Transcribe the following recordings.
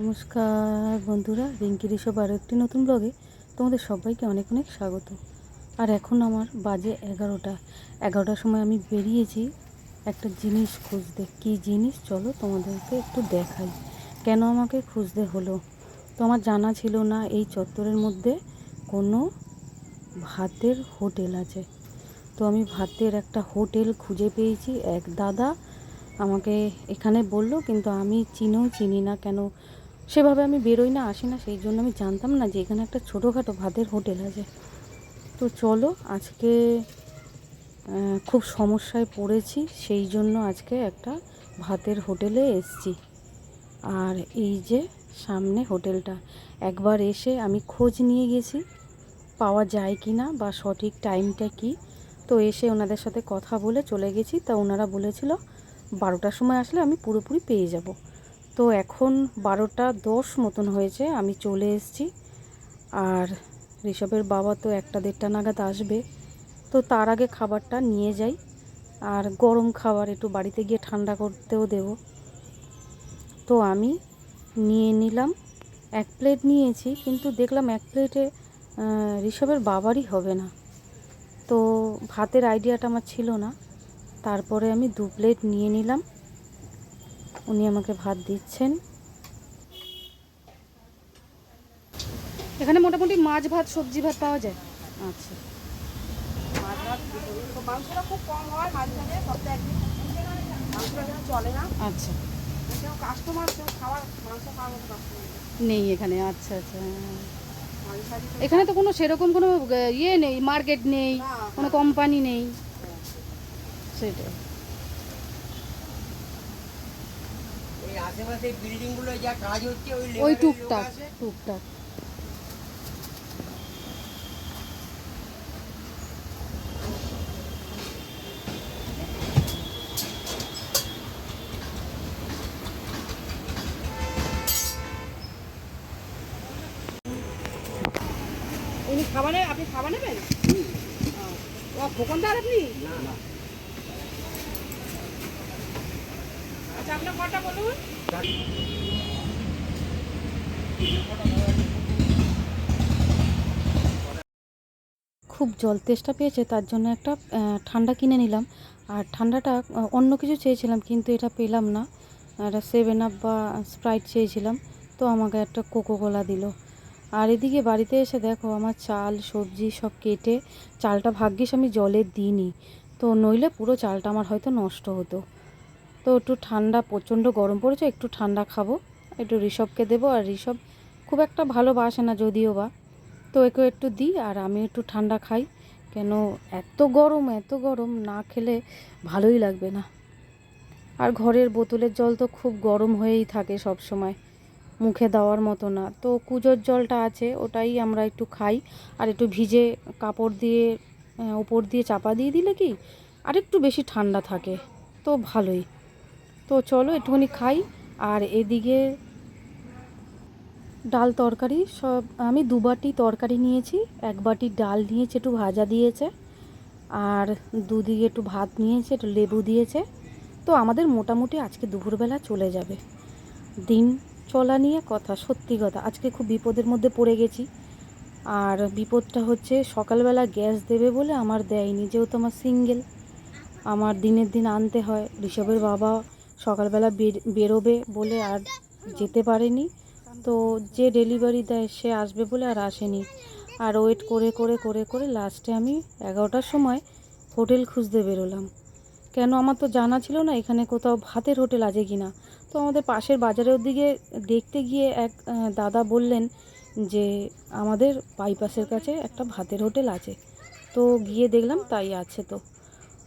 নমস্কার বন্ধুরা, রিঙ্কি ঋষভ আরও একটি নতুন ব্লগে তোমাদের সবাইকে অনেক অনেক স্বাগত। আর এখন আমার বাজে 11টার সময় আমি বেরিয়েছি একটা জিনিস খুঁজতে। কী জিনিস চলো তোমাদেরকে একটু দেখাই। কেন আমাকে খুঁজতে হলো, তো আমার জানা ছিল না এই চত্বরের মধ্যে কোনো ভাতের হোটেল আছে। তো আমি ভাতের একটা হোটেল খুঁজে পেয়েছি। এক দাদা আমাকে এখানে বললো, কিন্তু আমি চিনি না, কেন সেভাবে আমি বেরোই না, আসি না, সেই জন্য আমি জানতাম না যে এখানে একটা ছোটোখাটো ভাতের হোটেল আছে। তো চলো, আজকে খুব সমস্যায় পড়েছি, সেই জন্য আজকে একটা ভাতের হোটেলে এসেছি। আর এই যে সামনে হোটেলটা, একবার এসে আমি খোঁজ নিয়ে গেছি পাওয়া যায় কি না বা সঠিক টাইমটা কি। তো এসে ওনাদের সাথে কথা বলে চলে গেছি। তা ওনারা বলেছিল 12টার সময় আসলে আমি পুরোপুরি পেয়ে যাব। তো এখন 12টা 10 মতন হয়েছে, আমি চলে এসেছি। আর ঋষভের বাবা তো 1টা 1:30 নাগাদ আসবে। তো তার আগে খাবারটা নিয়ে যাই, আর গরম খাবার একটু বাড়িতে গিয়ে ঠান্ডা করতেও দেব। তো আমি নিয়ে নিলাম, 1 প্লেট নিয়েছি, কিন্তু দেখলাম 1 প্লেটে ঋষভের বাবারই হবে না। তো ভাতের আইডিয়াটা আমার ছিল না, তারপরে আমি 2 প্লেট নিয়ে নিলাম। উনি আমাকে ভাত দিচ্ছেন। এখানে মোটামুটি মাছ ভাত সবজি ভাত পাওয়া যায়। আচ্ছা, মাছ ভাত মাংসটা খুব কম হয় মাঝে মাঝে, সপ্তাহে একদিন মাংসটা যেন চলে না। আচ্ছা, কেউ কাস্টমার কেউ খাওয়ার মাংস খাওয়ার মতো কাস্টমার নেই এখানে। আচ্ছা আচ্ছা, মাঝে সাঝে এখানে তো কোনো সেরকম কোনো ইয়ে নেই, মার্কেট নেই, কোনো কোম্পানি নেই, সেটাই। ওই আশেপাশে বিল্ডিংগুলো যা কাজ হচ্ছে ওই ওই লেবারের লোক টুকটাক আছে। টুকটাক। উনি খাবারে, আপনি খাবার নেবেন? ও খোকনদার আপনি? আচ্ছা, আপনার কটা বলুন। খুব জল তেষ্টা পেয়েছে, তার জন্য একটা ঠান্ডা কিনে নিলাম। আর ঠান্ডাটা অন্য কিছু চেয়েছিলাম, কিন্তু এটা পেলাম না। একটা 7 আপ বা স্প্রাইট চেয়েছিলাম, তো আমাকে একটা কোকোকোলা দিল। আর এদিকে বাড়িতে এসে দেখো আমার চাল সবজি সব কেটে, চালটা ভাগ্যিস আমি জলে দিইনি, তো নইলে পুরো চালটা আমার হয়তো নষ্ট হতো। তো একটু ঠান্ডা, প্রচণ্ড গরম পড়েছে, একটু ঠান্ডা খাবো, একটু ঋষভকে দেবো। আর ঋষভ খুব একটা ভালোবাসে না যদিও বা, তো একে একটু দিই আর আমি একটু ঠান্ডা খাই। কেন এত গরম না খেলে ভালোই লাগবে না। আর ঘরের বোতলের জল তো খুব গরম হয়েই থাকে সব সময়, মুখে দেওয়ার মতো না। তো কুজোর জলটা আছে, ওটাই আমরা একটু খাই। আর একটু ভিজে কাপড় দিয়ে ওপর দিয়ে চাপা দিয়ে দিলে কি আর একটু বেশি ঠান্ডা থাকে, তো ভালোই। তো চলো একটুখানি খাই। আর এদিকে ডাল তরকারি সব, আমি 2 বাটি তরকারি নিয়েছি, 1 বাটি ডাল নিয়েছি, একটু ভাজা দিয়েছে, আর দুদিকে একটু ভাত নিয়েছে, একটু লেবু দিয়েছে। তো আমাদের মোটামুটি আজকে দুপুরবেলা চলে যাবে। দিন চলা নিয়ে কথা, সত্যি কথা, আজকে খুব বিপদের মধ্যে পড়ে গেছি। আর বিপদটা হচ্ছে সকালবেলা গ্যাস দেবে বলে আমার দেয়নি, যেহেতু আমার সিঙ্গেল, আমার দিনের দিন আনতে হয়। ঋষভের বাবা সকালবেলা বেরোবে বলে আর যেতে পারেনি। তো যে ডেলিভারি দেয় সে আসবে বলে আর আসেনি। আর ওয়েট করে করে করে করে লাস্টে আমি 11টার সময় হোটেল খুঁজতে বেরোলাম। কেন, আমার তো জানা ছিল না এখানে কোথাও ভাতের হোটেল আছে কি না। তো আমাদের পাশের বাজারের দিকে দেখতে গিয়ে এক দাদা বললেন যে আমাদের বাইপাসের কাছে একটা ভাতের হোটেল আছে। তো গিয়ে দেখলাম তাই আছে। তো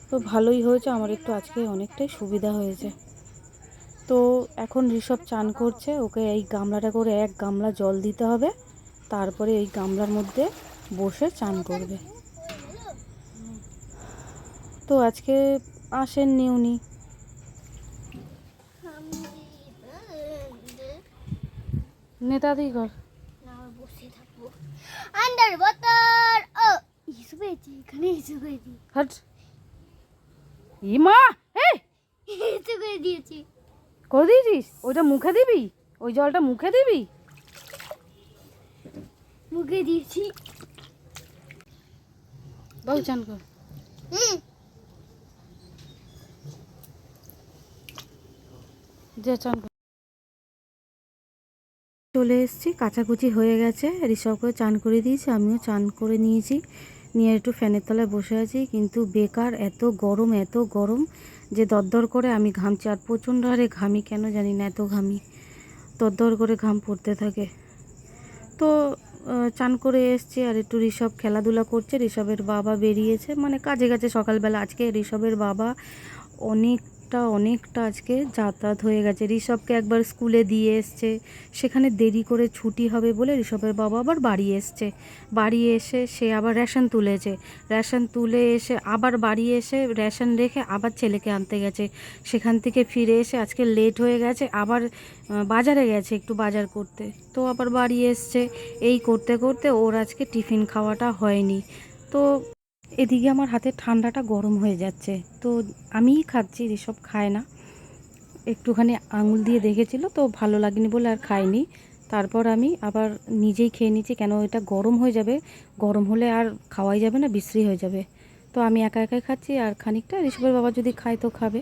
তো ভালোই হয়েছে, আমার একটু আজকে অনেকটাই সুবিধা হয়েছে। তো এখন ঋষভ চান করছে, ওকে এই গামলাটা করে 1 গামলা জল দিতে হবে, তারপরে এই গামলার মধ্যে বসে চান করবে। তো আজকে আসেননি উনি। নেতাদি ঘর বসে থাকবো আন্ডার ওয়াটার। ও ইসু পেয়েছি, এখানে ইসু পেয়েছি, হট ইমা, এই ইসু করে দিয়েছি। করে দিয়েছিস? ওইটা মুখে দিবি? ওই জলটা মুখে দিবি? মুখে দিয়েছি। বাবু চান কর। যে চান কর। চলে এসেছি, কাচাকুচি হয়ে গেছে, ঋষভকেও চান করে দিয়েছি, আমিও চান করে নিয়েছি, নিয়ে একটু ফ্যানের তলায় বসে আছি। কিন্তু বেকার, এত গরম যে দরদর করে আমি ঘামছি। আর প্রচণ্ড হারে ঘামি, কেন জানি না এত ঘামি, দরদর করে ঘাম পড়তে থাকে। তো চান করে এসছি, আর একটু ঋষভ খেলাধুলা করছে। ঋষভের বাবা বেরিয়েছে, মানে কাজে গেছে সকালবেলা। আজকে ঋষভের বাবা অনেকটা আজকে যাতায়াত হয়ে গেছে। ঋষভকে একবার স্কুলে দিয়ে এসছে, সেখানে দেরি করে ছুটি হবে বলে ঋষভের বাবা আবার বাড়ি এসছে। বাড়ি এসে সে আবার রেশন তুলেছে, রেশন তুলে এসে আবার বাড়ি এসে রেশন রেখে আবার ছেলেকে আনতে গেছে। সেখান থেকে ফিরে এসে আজকে লেট হয়ে গেছে, আবার বাজারে গেছে একটু বাজার করতে, তো আবার বাড়ি এসছে। এই করতে করতে ওর আজকে টিফিন খাওয়াটা হয়নি। তো এদিকে আমার হাতে ঠান্ডাটা গরম হয়ে যাচ্ছে, তো আমিই খাচ্ছি, ঋষভ খায় না। একটুখানি আঙুল দিয়ে দেখেছিল, তো ভালো লাগেনি বলে আর খাইনি। তারপর আমি আবার নিজেই খেয়ে নিচ্ছি, কেন এটা গরম হয়ে যাবে, গরম হলে আর খাওয়াই যাবে না, বিশ্রী হয়ে যাবে। তো আমি একা একাই খাচ্ছি, আর খানিকটা ঋষভের বাবা যদি খায় তো খাবে।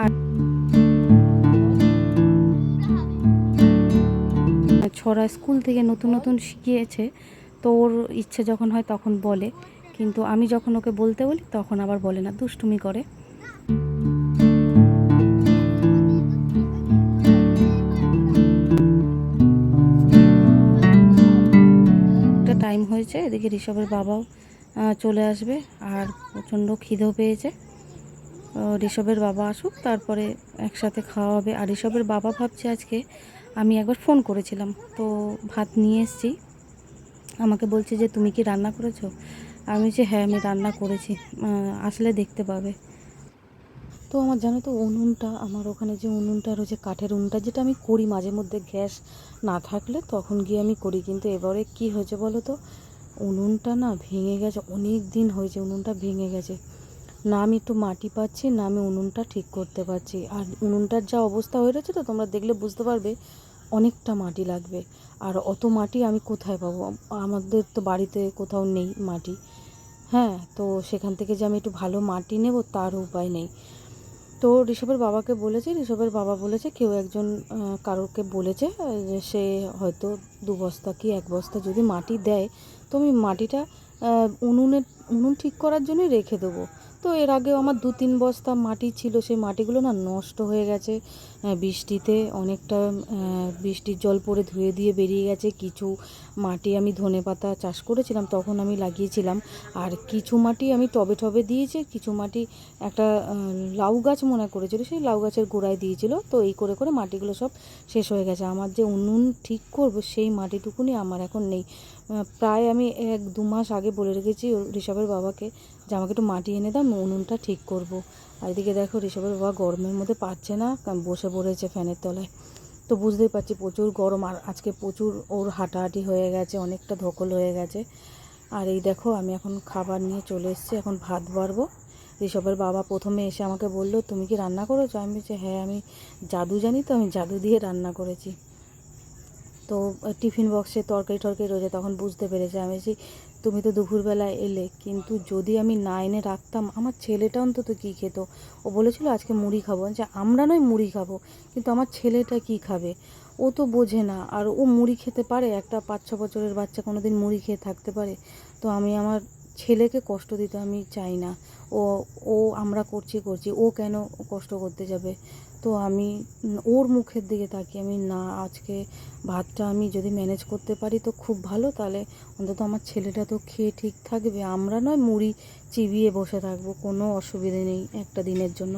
আর ছড়া স্কুল থেকে নতুন শিখিয়েছে, তো ওর ইচ্ছে যখন হয় তখন বলে, কিন্তু আমি যখন ওকে বলতে বলি তখন আবার বলে না, দুষ্টুমি করে। একটা টাইম হয়েছে, এদিকে ঋষভের বাবাও চলে আসবে, আর প্রচণ্ড খিদেও পেয়েছে। ঋষভের বাবা আসুক, তারপরে একসাথে খাওয়া হবে। আর ঋষভের বাবা ভাবছে আজকে, আমি একবার ফোন করেছিলাম, তো ভাত নিয়ে এসেছি, আমাকে বলছে যে তুমি কি রান্না করেছো? আমি বলছি হ্যাঁ আমি রান্না করেছি, আসলে দেখতে পাবে। তো আমার জানো তো উনুনটা, আমার ওখানে যে উনুনটা রয়েছে কাঠের উনুনটা, যেটা আমি করি মাঝে মধ্যে গ্যাস না থাকলে তখন গিয়ে আমি করি, কিন্তু এবারে কি হয়েছে বলো তো, উনুনটা না ভেঙে গেছে, অনেক দিন হয়েছে উনুনটা ভেঙে গেছে। না আমি একটু মাটি পাচ্ছি, না আমি উনুনটা ঠিক করতে পারছি। আর উনুনটার যা অবস্থা হয়ে রয়েছে, তো তোমরা দেখলে বুঝতে পারবে অনেকটা মাটি লাগবে। আর অত মাটি আমি কোথায় পাবো, আমাদের তো বাড়িতে কোথাও নেই মাটি। হ্যাঁ, তো সেখান থেকে যে আমি একটু ভালো মাটি নেব তার উপায় নেই। তো ঋষভের বাবাকে বলেছে, ঋষভের বাবা বলেছে কেউ একজন কারোরকে বলেছে যে সে হয়তো 2 বস্তা কি 1 বস্তা যদি মাটি দেয়, তো আমি মাটিটা উনুন ঠিক করার জন্যই রেখে দেবো। তো এর আগেও আমার 2-3 বস্তা মাটি ছিল, সেই মাটিগুলো না নষ্ট হয়ে গেছে বৃষ্টিতে, অনেকটা বৃষ্টির জল পড়ে ধুয়ে দিয়ে বেরিয়ে গেছে। কিছু মাটি আমি ধনেপাতা চাষ করেছিলাম তখন আমি লাগিয়েছিলাম, আর কিছু মাটি আমি টবে টবে দিয়েছি, কিছু মাটি একটা লাউ গাছ মনে করেছিল, সেই লাউ গাছের গোড়ায় দিয়েছিল। তো এই করে করে মাটিগুলো সব শেষ হয়ে গেছে। আমার যে উনুন ঠিক করব সেই মাটিটুকুনি আমার এখন নেই। প্রায় আমি 1-2 মাস আগে বলে রেখেছি ঋষভের বাবাকে যে আমাকে একটু মাটি এনে দাও, আমি উনুনটা ঠিক করব। আর এদিকে দেখো ঋষভের বাবা গরমের মধ্যে পারছে না, বসে পড়েছে ফ্যানের তলায়। তো বুঝতেই পারছি প্রচুর গরম, আর আজকে প্রচুর ওর হাঁটাহাঁটি হয়ে গেছে, অনেকটা ধকল হয়ে গেছে। আর এই দেখো আমি এখন খাবার নিয়ে চলে এসেছি, এখন ভাত বাড়বো। ঋষভের বাবা প্রথমে এসে আমাকে বললো তুমি কি রান্না করেছো? আমি বলছি হ্যাঁ আমি জাদু জানি, তো আমি জাদু দিয়ে রান্না করেছি। তো টিফিন বক্সে তরকারি রয়েছে, তখন বুঝতে পেরেছে। আমি বলছি তুমি তো দুপুরবেলায় এলে, কিন্তু যদি আমি না এনে রাখতাম আমার ছেলেটা অন্তত কী খেত? ও বলেছিল আজকে মুড়ি খাবো, যে আমরা নয় মুড়ি খাবো, কিন্তু আমার ছেলেটা কি খাবে? ও তো বোঝে না, আর ও মুড়ি খেতে পারে? একটা 5-6 বছরের বাচ্চা কোনো দিন মুড়ি খেয়ে থাকতে পারে? তো আমি আমার ছেলেকে কষ্ট দিতে আমি চাই না। ও ও আমরা করছি, ও কেন কষ্ট করতে যাবে? তো আমি ওর মুখের দিকে তাকিয়ে আমি না, আজকে ভাতটা আমি যদি ম্যানেজ করতে পারি তো খুব ভালো, তাহলে অন্তত আমার ছেলেটা তো খেয়ে ঠিক থাকবে। আমরা নয় মুড়ি চিবিয়ে বসে থাকবো, কোনো অসুবিধে নেই একটা দিনের জন্য।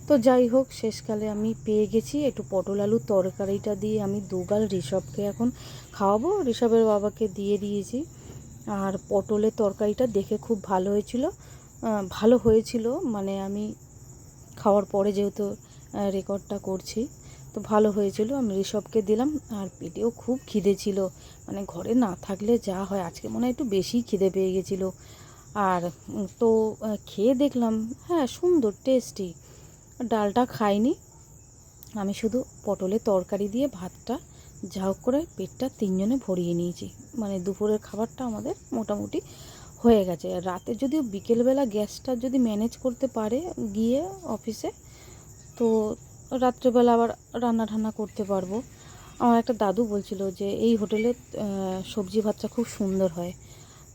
তো যাই হোক, শেষকালে আমি পেয়ে গেছি একটু পটল আলুর তরকারিটা দিয়ে আমি 2 গাল ঋষভকে এখন খাওয়াবো। ঋষভের বাবাকে দিয়ে দিয়েছি। আর পটলের তরকারিটা দেখে খুব ভালো হয়েছিল, মানে আমি খাওয়ার পরে যেহেতু রেকর্ডটা করছি, তো ভালো হয়েছিল। আমি ঋষভকে দিলাম, আর পেটেও খুব খিদে ছিল, মানে ঘরে না থাকলে যা হয়, আজকে মনে হয় একটু বেশি খিদে পেয়ে গেছিলো। আর তো খেয়ে দেখলাম হ্যাঁ সুন্দর টেস্টি। ডালটা খাইনি, আমি শুধু পটলের তরকারি দিয়ে ভাতটা যা হোক করে পেটটা 3 জনে ভরিয়ে নিয়েছি। মানে দুপুরের খাবারটা আমাদের মোটামুটি হয়ে গেছে। আর রাতে যদিও বিকেলবেলা গ্যাসটা যদি ম্যানেজ করতে পারে গিয়ে অফিসে, তো রাত্রেবেলা আবার রান্না ঠান্না করতে পারবো। আমার একটা দাদু বলছিল যে এই হোটেলে সবজি ভাতটা খুব সুন্দর হয়।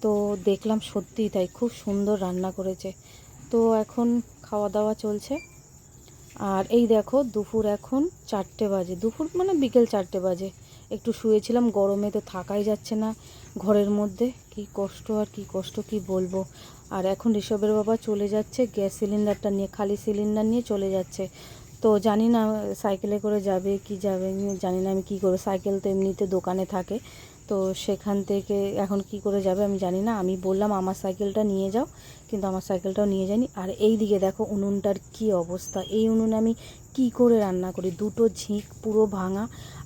তো দেখলাম সত্যিই তাই, খুব সুন্দর রান্না করেছে। তো এখন খাওয়া দাওয়া চলছে। আর এই দেখো দুপুর এখন 4টে বাজে, দুপুর মানে বিকেল 4টে বাজে। একটু শুয়েছিলাম, গরমে তো থাকাই যাচ্ছে না ঘরের মধ্যে, কি কষ্ট আর কি কষ্ট কি বলবো। আর এখন ঋষভের বাবা চলে যাচ্ছে গ্যাস সিলিন্ডারটা নিয়ে, খালি সিলিন্ডার নিয়ে চলে যাচ্ছে। তো জানি না সাইকেলে করে যাবে কি যাবে জানি না, আমি কি করবো। সাইকেল তো এমনিতে দোকানে থাকে, তো সেখান থেকে এখন কি করে যাবে আমি জানি না। আমি বললাম আমার সাইকেলটা নিয়ে যাও, কিন্তু আমার সাইকেলটাও নিয়ে যায়নি। আর এই দিকে দেখো উনুনটার কি অবস্থা। এই উনুনে আমি কি করে রান্না করি, দুটো ঝিঁক পুরো ভাঙা।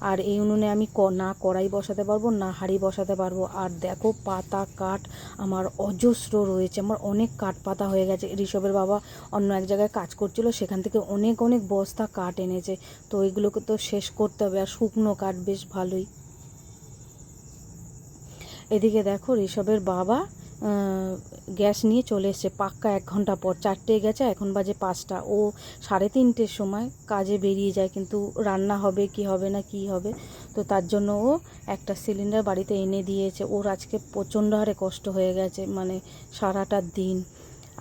আর এই উনুনে আমি না কড়াই বসাতে পারবো না হাঁড়ি বসাতে পারবো। আর দেখো পাতা কাঠ আমার অজস্র রয়েছে, আমার অনেক কাঠ পাতা হয়ে গেছে। ঋষভের বাবা অন্য এক জায়গায় কাজ করছিল, সেখান থেকে অনেক অনেক বস্তা কাঠ এনেছে। তো এগুলোকে তো শেষ করতে হবে। আর শুকনো কাঠ বেশ ভালোই। এদিকে দেখো ঋষভের বাবা গ্যাস নিয়ে চলে এসছে পাক্কা 1 ঘন্টা পর। 4টে গেছে, এখন বাজে 5টা। ও 3:30-র সময় কাজে বেরিয়ে যায়, কিন্তু রান্না হবে কি হবে না কি হবে, তো তার জন্য ও একটা সিলিন্ডার বাড়িতে এনে দিয়েছে। ওর আজকে প্রচণ্ড হারে কষ্ট হয়ে গেছে, মানে সারাটা দিন।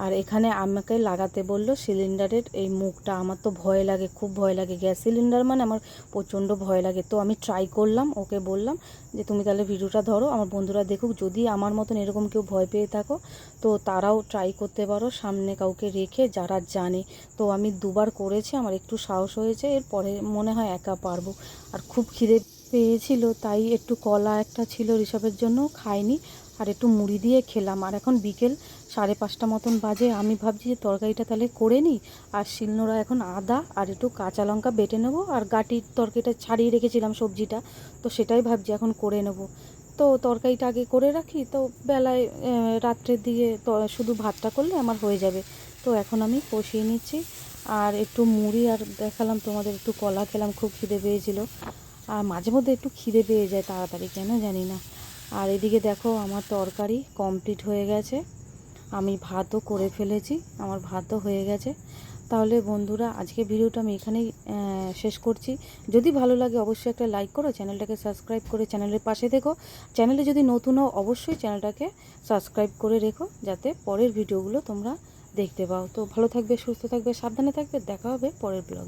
আর এখানে আমাকে লাগাতে বললো সিলিন্ডারের এই মুখটা। আমার তো ভয় লাগে, খুব ভয় লাগে। গ্যাস সিলিন্ডার মানে আমার প্রচণ্ড ভয় লাগে। তো আমি ট্রাই করলাম, ওকে বললাম যে তুমি তাহলে ভিডিওটা ধরো, আমার বন্ধুরা দেখুক। যদি আমার মতন এরকম কেউ ভয় পেয়ে থাকো তো তারাও ট্রাই করতে পারো, সামনে কাউকে রেখে যারা জানে। তো আমি 2বার করেছি, আমার একটু সাহস হয়েছে, এরপরে মনে হয় একা পারবো। আর খুব খিদে পেয়েছিল, তাই একটু কলা একটা ছিল ঋষভের জন্য, খাইনি। আর একটু মুড়ি দিয়ে খেলাম। আর এখন বিকেল 5:30 মতন বাজে। আমি ভাবছি যে তরকারিটা তাহলে করে নিই। আর শিলনোড়া এখন আদা আর একটু কাঁচা লঙ্কা বেটে নেবো। আর গাটির তরকারিটা ছাড়িয়ে রেখেছিলাম সবজিটা, তো সেটাই ভাবছি এখন করে নেব। তো তরকারিটা আগে করে রাখি, তো বেলায় রাত্রের দিকে শুধু ভাতটা করলে আমার হয়ে যাবে। তো এখন আমি কষিয়ে নিচ্ছি। আর একটু মুড়ি আর দেখালাম তোমাদের, একটু কলা খেলাম, খুব খিদে পেয়েছিল। আর মাঝে মধ্যে একটু খিদে পেয়ে যায় তাড়াতাড়ি, কেন জানি না। আর এদিকে দেখো আমার তরকারি কমপ্লিট হয়ে গেছে, আমি ভাতও করে ফেলেছি, আমার ভাতও হয়ে গেছে। তাহলে বন্ধুরা আজকে ভিডিওটা আমি এখানেই শেষ করছি। যদি ভালো লাগে অবশ্যই একটা লাইক করো, চ্যানেলটাকে সাবস্ক্রাইব করে চ্যানেলের পাশে থেকো। চ্যানেলে যদি নতুন হও অবশ্যই চ্যানেলটাকে সাবস্ক্রাইব করে রেখো, যাতে পরের ভিডিওগুলো তোমরা দেখতে পাও। তো ভালো থাকবে, সুস্থ থাকবে, সাবধানে থাকবে। দেখা হবে পরের ব্লগে।